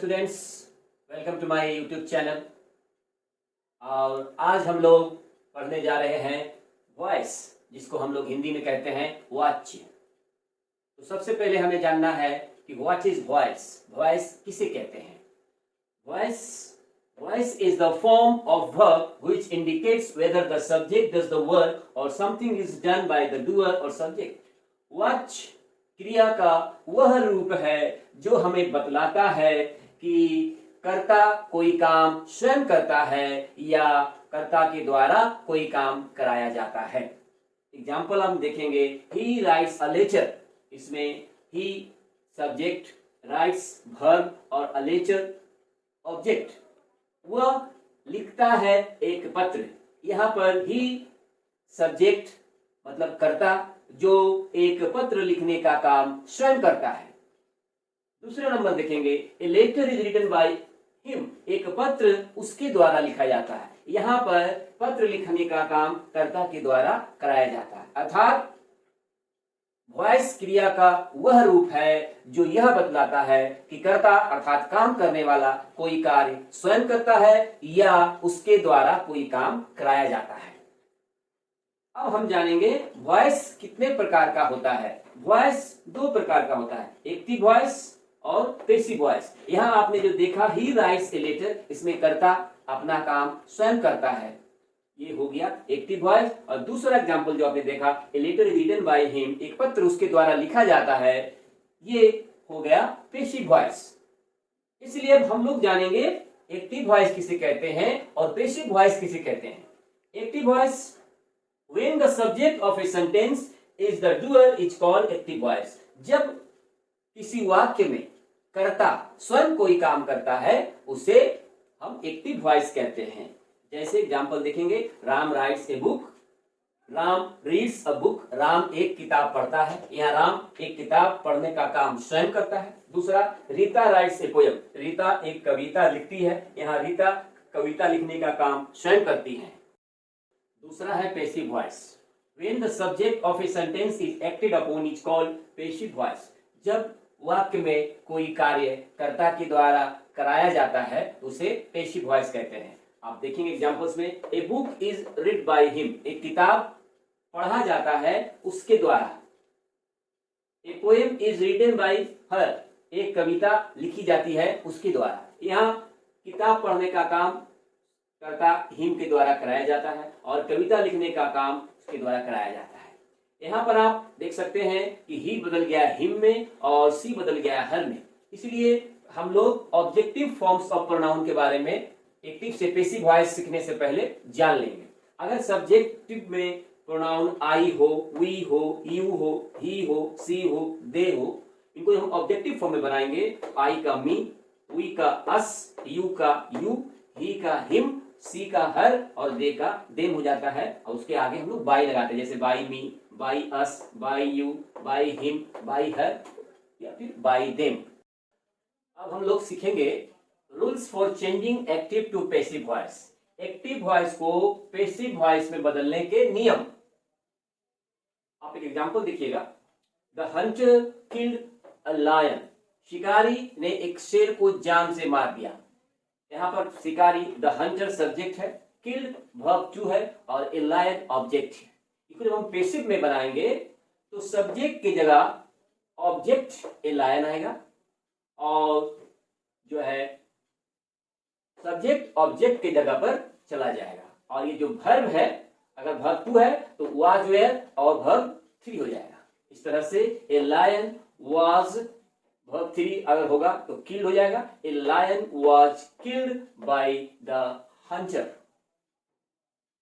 Students, welcome to my YouTube channel. और आज हम लोग पढ़ने जा रहे हैं वॉइस, जिसको हम लोग हिंदी में कहते हैं वाच्य। तो सबसे पहले हमें जानना है कि व्हाट इज वॉइस। वॉइस किसे कहते हैं? Voice is the form of verb which indicates whether the subject does the work or something is done by the doer or subject. वाच्य क्रिया का वह रूप है जो हमें बतलाता है कि कर्ता कोई काम स्वयं करता है या कर्ता के द्वारा कोई काम कराया जाता है। एग्जाम्पल हम देखेंगे, ही राइट्स अ लेटर। इसमें ही सब्जेक्ट, राइट्स वर्ब और अ लेटर ऑब्जेक्ट। वह लिखता है एक पत्र। यहाँ पर ही सब्जेक्ट मतलब कर्ता जो एक पत्र लिखने का काम स्वयं करता है। दूसरा नंबर देखेंगे, a letter is written by him. एक पत्र उसके द्वारा लिखा जाता है। यहाँ पर पत्र लिखने का काम कर्ता के द्वारा कराया जाता है। अर्थात वॉइस क्रिया का वह रूप है जो यह बतलाता है कि कर्ता अर्थात काम करने वाला कोई कार्य स्वयं करता है या उसके द्वारा कोई काम कराया जाता है। अब हम जानेंगे वॉइस कितने प्रकार का होता है। वॉइस दो प्रकार का होता है, एक्टिव वॉइस और पैसिव वॉइस। यहाँ आपने जो देखा ही राइट्स ए लेटर, इसमें कर्ता अपना काम स्वयं करता है, ये हो गया एक्टिव वॉइस। और दूसरा एग्जांपल जो आपने देखा, a letter is written by him, एक पत्र उसके द्वारा लिखा जाता है, ये हो गया पैसिव वॉइस। इसलिए अब हम लोग जानेंगे एक्टिव वॉइस किसे कहते हैं और पैसिव वॉइस किसे कहते हैं। Active voice, when the subject of a sentence is the doer is called active voice। जब किसी वाक्य में कर्ता स्वयं कोई काम करता है उसे हम एक्टिव वॉइस कहते हैं। जैसे एग्जांपल देखेंगे, Ram writes a book, Ram reads a book. Ram एक किताब पढ़ता है, यहाँ राम एक किताब पढ़ने का काम स्वयं करता है। दूसरा, Rita writes a poem, Rita एक कविता लिखती है, यहाँ रीता कविता लिखने का काम स्वयं करती है। दूसरा है passive voice, when the subject of a sentence is acted upon is called passive voice। जब वाक्य में कोई कार्य कर्ता के द्वारा कराया जाता है उसे पैसिव वॉइस कहते हैं। आप देखेंगे एग्जांपल्स में, a book is read by him, एक किताब पढ़ा जाता है उसके द्वारा। A poem is written by her, एक कविता लिखी जाती है उसके द्वारा। यहाँ किताब पढ़ने का काम कर्ता हिम के द्वारा कराया जाता है और कविता लिखने का काम उसके द्वारा कराया जाता है। यहाँ पर आप देख सकते हैं कि ही बदल गया हिम में और सी बदल गया हर में। इसलिए हम लोग ऑब्जेक्टिव फॉर्म्स ऑफ प्रोनाउन के बारे में एक्टिव से पैसिव वॉइस सीखने से पहले जान लेंगे। अगर सब्जेक्टिव में प्रोनाउन आई हो, वी हो, यू हो, ही हो, सी हो, दे हो, इनको हम ऑब्जेक्टिव फॉर्म में बनाएंगे। आई का मी, वी का अस, यू का यू, ही का हिम, सी का हर और दे का देम हो जाता है। और उसके आगे हम लोग बाई लगाते हैं, जैसे by me, by us, by you, by him, by her या फिर बाई देम। अब हम लोग सीखेंगे rules for changing active to passive voice. Active voice को पैसिव वॉइस में बदलने के नियम। आप एक एग्जांपल देखिएगा, the hunter killed a lion, शिकारी ने एक शेर को जान से मार दिया। यहाँ पर शिकारी द हंटर सब्जेक्ट है, किल्ड वर्ब टू है और ए लायन ऑब्जेक्ट है। इसको जब हम पैसिव में बनाएंगे तो सब्जेक्ट की जगह ऑब्जेक्ट ए लायन आएगा और जो है सब्जेक्ट ऑब्जेक्ट की जगह पर चला जाएगा। और ये जो वर्ब है, अगर वर्ब टू है तो वाज वेयर और वर्ब थ्री हो जाएगा। इस तरह से a lion was, verb three अगर होगा तो किल्ड हो जाएगा। A lion was killed by the hunter.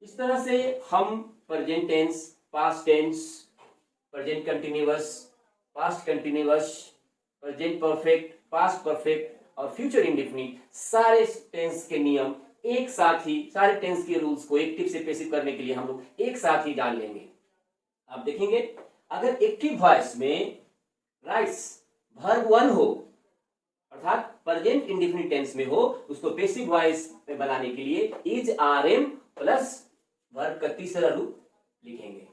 इस तरह से हम present tense, past tense, present continuous, past continuous, present perfect, past perfect और फ्यूचर इंडेफिनिट, सारे टेंस के नियम एक साथ ही, सारे टेंस के रूल्स को एक्टिव से पैसिव करने के लिए हम लोग एक साथ ही जान लेंगे। आप देखेंगे, अगर एक्टिव वॉइस में राइट्स वर्ब वन हो अर्थात प्रेजेंट इंडेफिनिट टेंस में हो, उसको पैसिव वॉइस में बनाने के लिए is are am plus verb का तीसरा रूप लिखेंगे।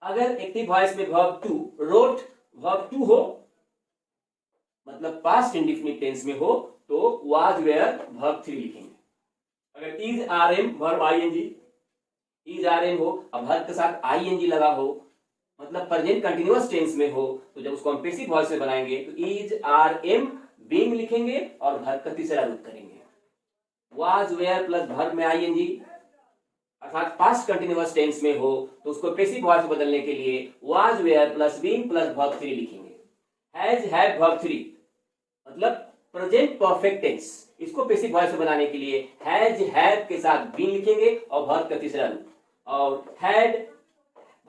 अगर एक्टिव वॉइस में verb two, wrote verb two हो मतलब पास्ट इंडेफिनिट टेंस में हो, तो वाज वेयर वर्ब 3 लिखेंगे। अगर is are am verb ING, is are am हो अब वर्ब के साथ आईएनजी लगा हो, मतलब प्रेजेंट कंटिन्यूअस टेंस में हो, तो जब उसको हम पैसिव वॉइस में बनाएंगे तो इज आर एम बीइंग लिखेंगे और वर्ब का तीसरा रूप करेंगे। वाज वेयर प्लस वर्ब में आईएनजी, अर्थात पास्ट कंटिन्यूअस टेंस में हो तो उसको पैसिव वॉइस में बदलने के लिए was were plus being plus verb 3 लिखेंगे। हैज हैड वर्ब 3 मतलब प्रेजेंट परफेक्ट टेंस, इसको पैसिव वॉइस में बनाने के लिए हैज हैव के साथ बीन लिखेंगे और वर्ब का तीसरा रूप, और had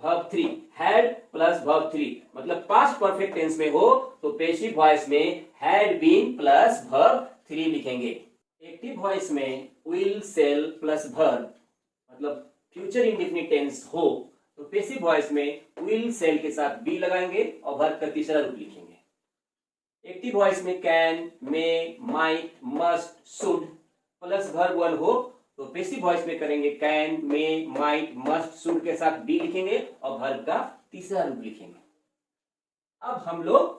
verb 3, had plus verb 3 मतलब पास्ट परफेक्ट टेंस में हो तो पैसिव वॉइस में हैड बीन प्लस वर्ब 3 लिखेंगे। एक्टिव वॉइस में विल सेल प्लस वर्ब मतलब फ्यूचर इंडेफिनिट टेंस हो तो पैसिव वॉइस में विल सेल के साथ बी लगाएंगे और वर्ब का तीसरा रूप लिखेंगे। एक्टिव वॉइस में can, may, might, must, should plus verb 1 हो तो पैसिव वॉइस में करेंगे can, may, might, must, should के साथ बी लिखेंगे और वर्ब का तीसरा रूप लिखेंगे। अब हम लोग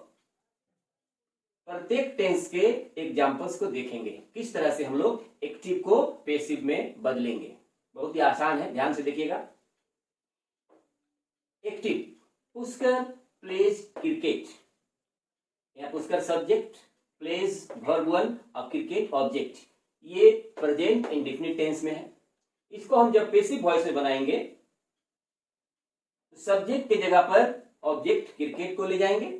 प्रत्येक टेंस के एग्जांपल्स को देखेंगे, किस तरह से हम लोग एक्टिव को पैसिव में बदलेंगे। बहुत ही आसान है, ध्यान से देखिएगा। एक्टिव, पुष्कर प्लेज क्रिकेट, यहाँ पुष्कर सब्जेक्ट, प्लेज वर्ब 1 और क्रिकेट ऑब्जेक्ट, ये प्रेजेंट इंडेफिनिट टेंस में है। इसको हम जब पैसिव वॉइस में बनाएंगे तो सब्जेक्ट की जगह पर ऑब्जेक्ट क्रिकेट को ले जाएंगे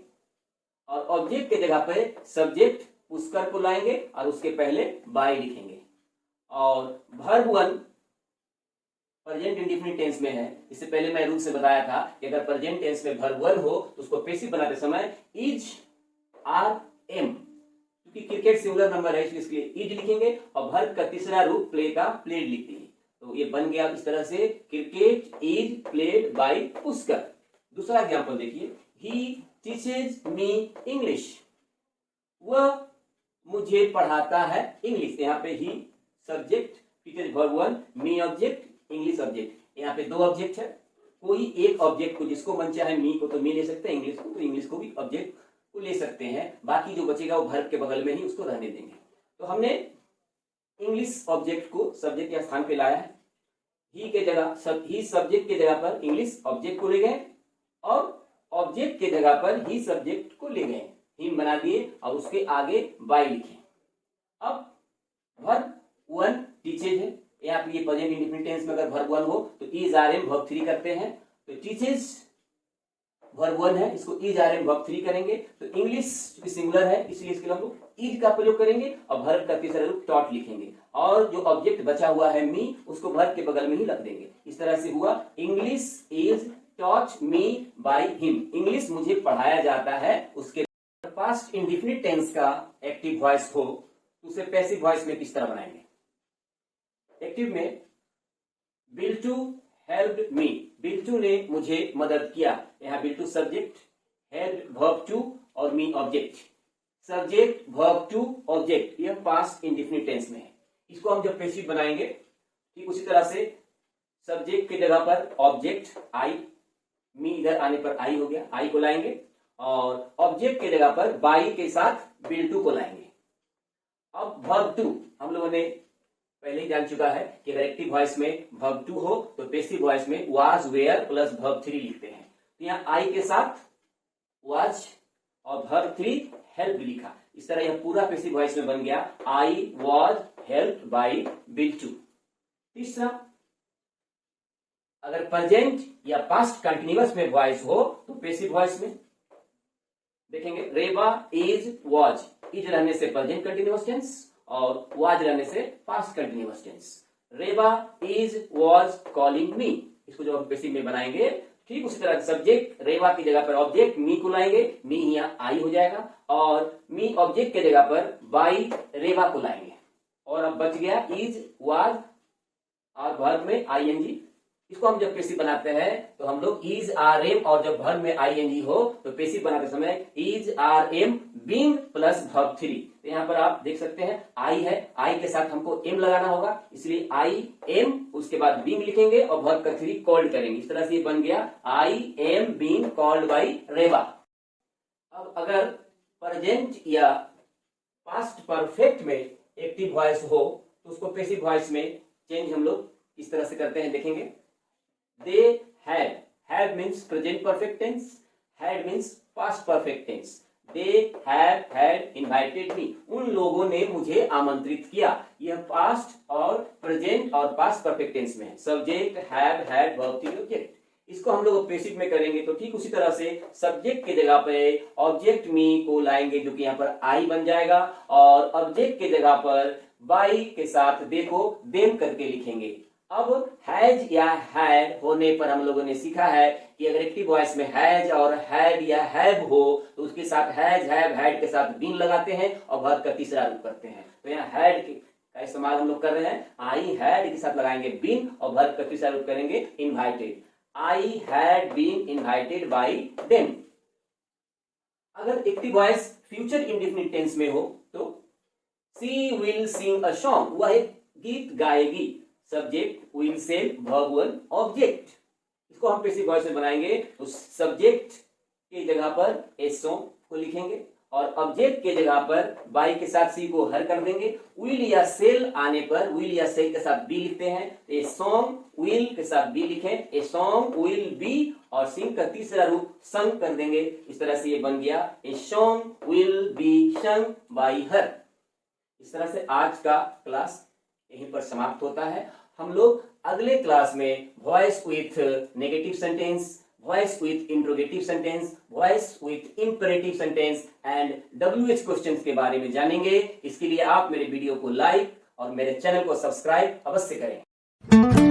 और ऑब्जेक्ट की जगह पर सब्जेक्ट पुष्कर को लाएंगे और उसके पहले बाय लिखेंगे। और वर्ब 1 प्रेजेंट इंडेफिनिट टेंस में है। इससे पहले मैं रूल से बताया था कि अगर प्रेजेंट टेंस में वर्ब 1 हो तो उसको पैसिव बनाते समय इज आर एम, क्योंकि क्रिकेट सिंगुलर नंबर है इसलिए इज लिखेंगे और वर्ब का तीसरा रूप प्ले का प्लेड लिखते हैं। तो ये बन गया इस तरह से, cricket is played by Pushkar. दूसरा एग्जांपल देखिए, ही टीचेज मी इंग्लिश, वह मुझे पढ़ाता है इंग्लिश। यहाँ पे ही सब्जेक्ट, टीचेज वर्ब 1, मी ऑब्जेक्ट, इंग्लिश ऑब्जेक्ट। यहाँ पे दो ऑब्जेक्ट है, कोई एक ऑब्जेक्ट को जिसको मन चाहे, मी को तो मी ले सकते हैं, इंग्लिश को तो इंग्लिश को भी ऑब्जेक्ट को ले सकते हैं, बाकी जो बचेगा वो वर्ब के बगल में ही उसको रहने देंगे। तो हमने इंग्लिश ऑब्जेक्ट को सब्जेक्ट के स्थान पे लाया है, ही के जगह ही सब्जेक्ट के जगह पर इंग्लिश ऑब्जेक्ट को ले गए और ऑब्जेक्ट के जगह पर ही सब्जेक्ट को ले गए, हिम बना दिए और उसके आगे बाय लिखे। अब वर्ब 1 टीचेज है, यहाँ पे ये प्रेजेंट इंडेफिनिट टेंस में अगर वर्ब 1 हो तो इज आर एम वर्ब 3 करते हैं, तो टीचेज वर्ब 1 है, इसको इज आर एम वर्ब 3 करेंगे। तो इंग्लिश चूंकि सिंगुलर है इसलिए इसके लिए हम लोग इज का प्रयोग करेंगे और वर्ब का तीसरा रूप टॉट लिखेंगे और जो ऑब्जेक्ट बचा हुआ है मी उसको वर्ब के बगल में ही रख देंगे। इस तरह से हुआ English is taught me by him, English मुझे पढ़ाया जाता है उसके। पास्ट इंडेफिनिट टेंस का एक्टिव वॉइस हो तो उसे पैसिव वॉइस में किस तरह बनाएंगे। एक्टिव में बिल्टू हेल्प्ड मी, बिल्टू ने मुझे मदद किया। यहाँ बिल्टू सब्जेक्ट, हेल्प वर्ब 2 और मी ऑब्जेक्ट। सब्जेक्ट वर्ब 2 ऑब्जेक्ट, यह पास्ट इंडेफिनिट टेंस में है। इसको हम जब पैसिव बनाएंगे ठीक उसी तरह से सब्जेक्ट की जगह पर ऑब्जेक्ट आई, मी इधर आने पर आई हो गया, आई को लाएंगे और ऑब्जेक्ट की जगह पर बाई के साथ बिल्टू को लाएंगे। अब वर्ब 2 हम लोगों ने पहले ही जान चुका है कि अगर एक्टिव वॉइस में वर्ब 2 हो तो पैसिव वॉइस में वाज वेयर प्लस वर्ब 3 लिखते हैं। तो यहाँ आई के साथ वाज और वर्ब 3 हेल्प लिखा। इस तरह यह पूरा पैसिव वॉइस में बन गया, I was helped bye Biltu. तीसरा, अगर प्रेजेंट या पास्ट कंटिन्यूअस में वॉइस हो तो पैसिव वॉइस में देखेंगे, रेबा इज वाज, इज रहने से प्रेजेंट कंटिन्यूअस टेंस और वाज रहने से past continuous tense. Reba is was calling me, इसको जब हम पैसिव में बनाएंगे ठीक उसी तरह सब्जेक्ट रेबा की जगह पर ऑब्जेक्ट मी को लाएंगे, मी यहाँ आई हो जाएगा और मी ऑब्जेक्ट के जगह पर बाई रेबा को लाएंगे और अब बच गया इज वाज और वर्ब में आईएनजी। इसको हम जब पैसिव बनाते हैं तो हम लोग इज आर एम और जब वर्ब में आईएनजी हो तो पैसिव बनाते समय is are am being plus verb 3। तो यहाँ पर आप देख सकते हैं आई है, आई के साथ हमको एम लगाना होगा इसलिए आई एम उसके बाद बीइंग लिखेंगे और वर्ब का 3 कॉल्ड करेंगे। इस तरह से ये बन गया I am being called by Reba. अब अगर प्रेजेंट या पास्ट परफेक्ट में एक्टिव वॉइस हो तो उसको पैसिव वॉइस में चेंज हम लोग इस तरह से करते हैं, देखेंगे। They have means present perfect tense, had means past perfect tense. They have had invited me, उन लोगों ने मुझे आमंत्रित किया। यह पास्ट और प्रेजेंट और पास्ट परफेक्ट टेंस में है। Subject have had verb two object. इसको हम लोग पैसिव में करेंगे तो ठीक उसी तरह से सब्जेक्ट के जगह पे ऑब्जेक्ट मी को लाएंगे, जो कि यहाँ पर आई बन जाएगा, और ऑब्जेक्ट के जगह पर बाई के साथ देखो देम करके लिखेंगे। अब हैज या हैड होने पर हम लोगों ने सीखा है कि अगर एक्टिव वॉइस में हैज और हैड या हैव हो तो उसके साथ हैज हैव हैड के साथ बीन लगाते हैं और वर्ब का तीसरा रूप करते हैं। तो यहाँ हैड का इस्तेमाल हम लोग कर रहे हैं। आई हैड के साथ लगाएंगे बीन और वर्ब का तीसरा रूप करेंगे invited. I had been invited by them. अगर active voice future indefinite tense में हो तो सी विल सिंग अ सॉन्ग, वह एक गीत गाएगी। Subject will sell verb one object. इसको हम पैसिव वॉइस में बनाएंगे तो सब्जेक्ट की जगह पर ए सॉन्ग को लिखेंगे और ऑब्जेक्ट के जगह पर बाई के साथ सी को हर कर देंगे। विल या सेल आने पर विल या सेल के साथ बी लिखते हैं। ए सॉन्ग विल के साथ बी लिखें, ए सॉन्ग विल बी, और सिंग का तीसरा रूप संग कर देंगे। इस तरह से ये बन गया ए सॉन्ग विल बी संग बाई हर। इस तरह से आज का क्लास यहीं पर समाप्त होता है। हम लोग अगले क्लास में voice with negative sentence, voice with interrogative sentence, voice with imperative sentence and WH questions के बारे में जानेंगे। इसके लिए आप मेरे वीडियो को लाइक और मेरे चैनल को सब्सक्राइब अवश्य करें।